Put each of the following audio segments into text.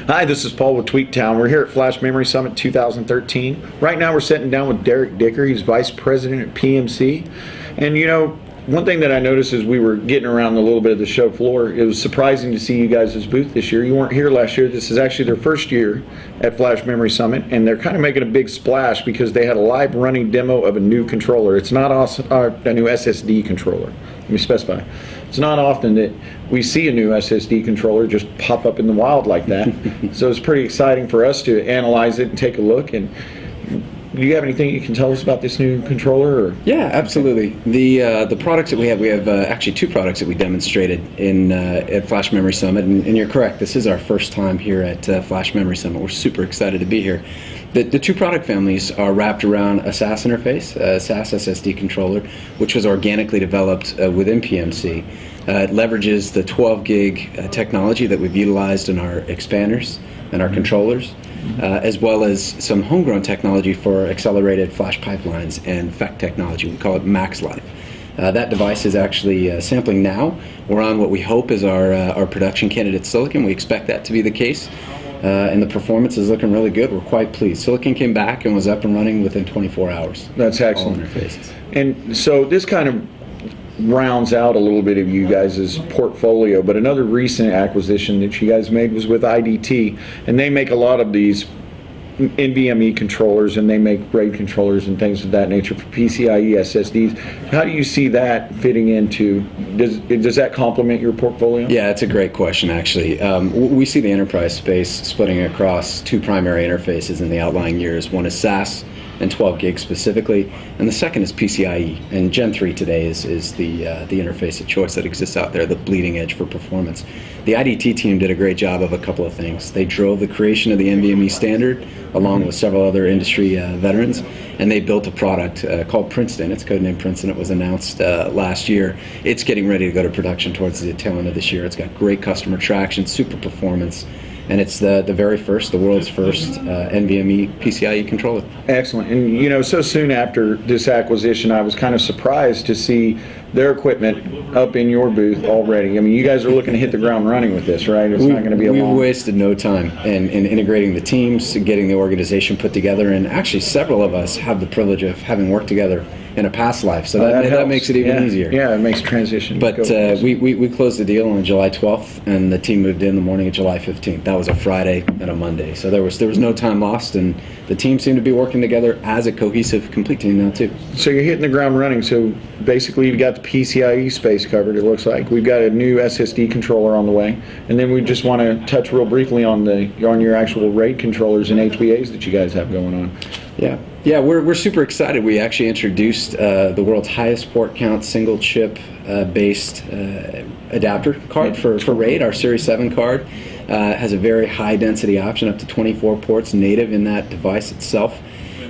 Hi, this is Paul with Tweaktown. We're here at Flash Memory Summit 2013. Right now we're sitting down with Derek Dicker. He's Vice President at PMC. And you know, one thing that I noticed as we were getting around a little bit of the show floor, it was surprising to see you guys' booth this year. You weren't here last year. This is actually their first year at Flash Memory Summit, and they're kind of making a big splash because they had a live running demo of a new controller. It's not awesome, a new SSD controller. Let me specify. It's not often that we see a new SSD controller just pop up in the wild like that. So it's pretty exciting for us to analyze it and take a look. And do you have anything you can tell us about this new controller? Or? Yeah, absolutely. The products that we have actually two products that we demonstrated at Flash Memory Summit, and you're correct, this is our first time here at Flash Memory Summit. We're super excited to be here. The two product families are wrapped around a SAS interface, a SAS SSD controller, which was organically developed within PMC. It leverages the 12 gig technology that we've utilized in our expanders and our controllers, as well as some homegrown technology for accelerated flash pipelines and FEC technology. We call it Max Life. That device is actually sampling now. We're on what we hope is our production candidate silicon. We expect that to be the case. And the performance is looking really good. We're quite pleased. Silicon came back and was up and running within 24 hours. That's excellent. All interfaces. And so this kind of rounds out a little bit of you guys' portfolio, but another recent acquisition that you guys made was with IDT, and they make a lot of these NVMe controllers, and they make RAID controllers and things of that nature for PCIe SSDs. How do you see that fitting into, does that complement your portfolio? Yeah, it's a great question, actually. We see the enterprise space splitting across two primary interfaces in the outlying years. One is SAS and 12 gig specifically, and the second is PCIe. And Gen 3 today is the interface of choice that exists out there, the bleeding edge for performance. The IDT team did a great job of a couple of things. They drove the creation of the NVMe standard along with several other industry veterans, and they built a product called Princeton. It's codenamed Princeton. It was announced last year. It's getting ready to go to production towards the tail end of this year. It's got great customer traction, super performance, and it's the world's first NVMe PCIe controller. Excellent. And you know, so soon after this acquisition, I was kind of surprised to see their equipment up in your booth already. I mean, you guys are looking to hit the ground running with this, right? It's not going to be a long... We've wasted no time in integrating the teams, getting the organization put together, and actually several of us have the privilege of having worked together in a past life, so that makes it even easier. Yeah, it makes transition. But we closed the deal on July 12th, and the team moved in the morning of July 15th. That was a Friday and a Monday, so there was no time lost, and the team seemed to be working together as a cohesive, complete team now too. So you're hitting the ground running. So basically, you've got the PCIe space covered. It looks like we've got a new SSD controller on the way, and then we just want to touch real briefly on your actual RAID controllers and HBAs that you guys have going on. Yeah, we're super excited. We actually introduced the world's highest port count single chip based adapter card for RAID. Our Series 7 card has a very high density option, up to 24 ports native in that device itself.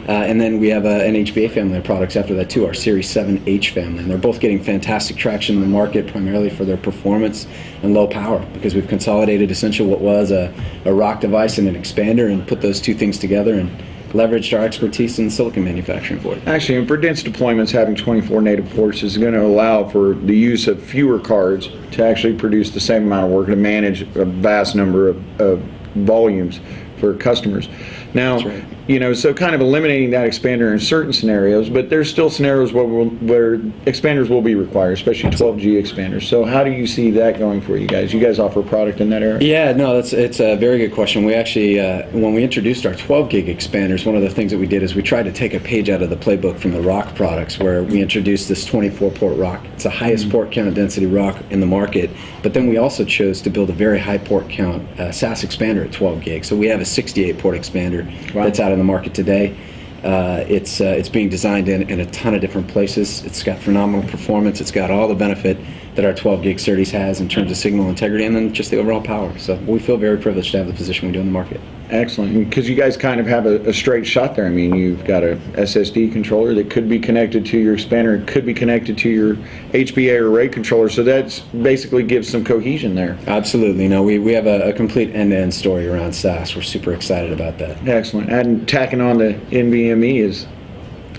And then we have an HBA family of products after that too, our Series 7H family. And they're both getting fantastic traction in the market, primarily for their performance and low power, because we've consolidated essentially what was a ROC device and an expander and put those two things together and leveraged our expertise in silicon manufacturing for it. Actually, and for dense deployments, having 24 native ports is going to allow for the use of fewer cards to actually produce the same amount of work and manage a vast number of volumes for customers. Now, That's right. You know, so kind of eliminating that expander in certain scenarios, but there's still scenarios where expanders will be required, especially 12G expanders. So how do you see that going for you guys? You guys offer a product in that area? Yeah, no, it's a very good question. We actually, when we introduced our 12 gig expanders, one of the things that we did is we tried to take a page out of the playbook from the ROC products, where we introduced this 24 port ROC. It's the highest port count density ROC in the market, but then we also chose to build a very high port count SAS expander at 12 gig. So we have a 68 port expander that's out in the market today. It's being designed in a ton of different places. It's got phenomenal performance. It's got all the benefit that our 12 gig SerDes has in terms of signal integrity and then just the overall power. So we feel very privileged to have the position we do in the market. Excellent, because you guys kind of have a straight shot there. I mean, you've got a SSD controller that could be connected to your expander, it could be connected to your HBA or RAID controller, so that's basically gives some cohesion there. Absolutely. No, we have a complete end-to-end story around SAS. We're super excited about that. Excellent. And tacking on the NVMe is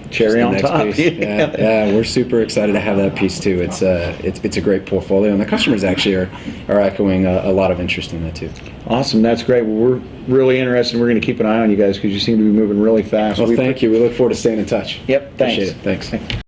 Cherry the on next top. piece. Yeah, we're super excited to have that piece too. It's a great portfolio, and the customers actually are echoing a lot of interest in that too. Awesome, that's great. Well, we're really interested. We're going to keep an eye on you guys because you seem to be moving really fast. Well, thank you. We look forward to staying in touch. Yep, thanks. Appreciate it. Thanks.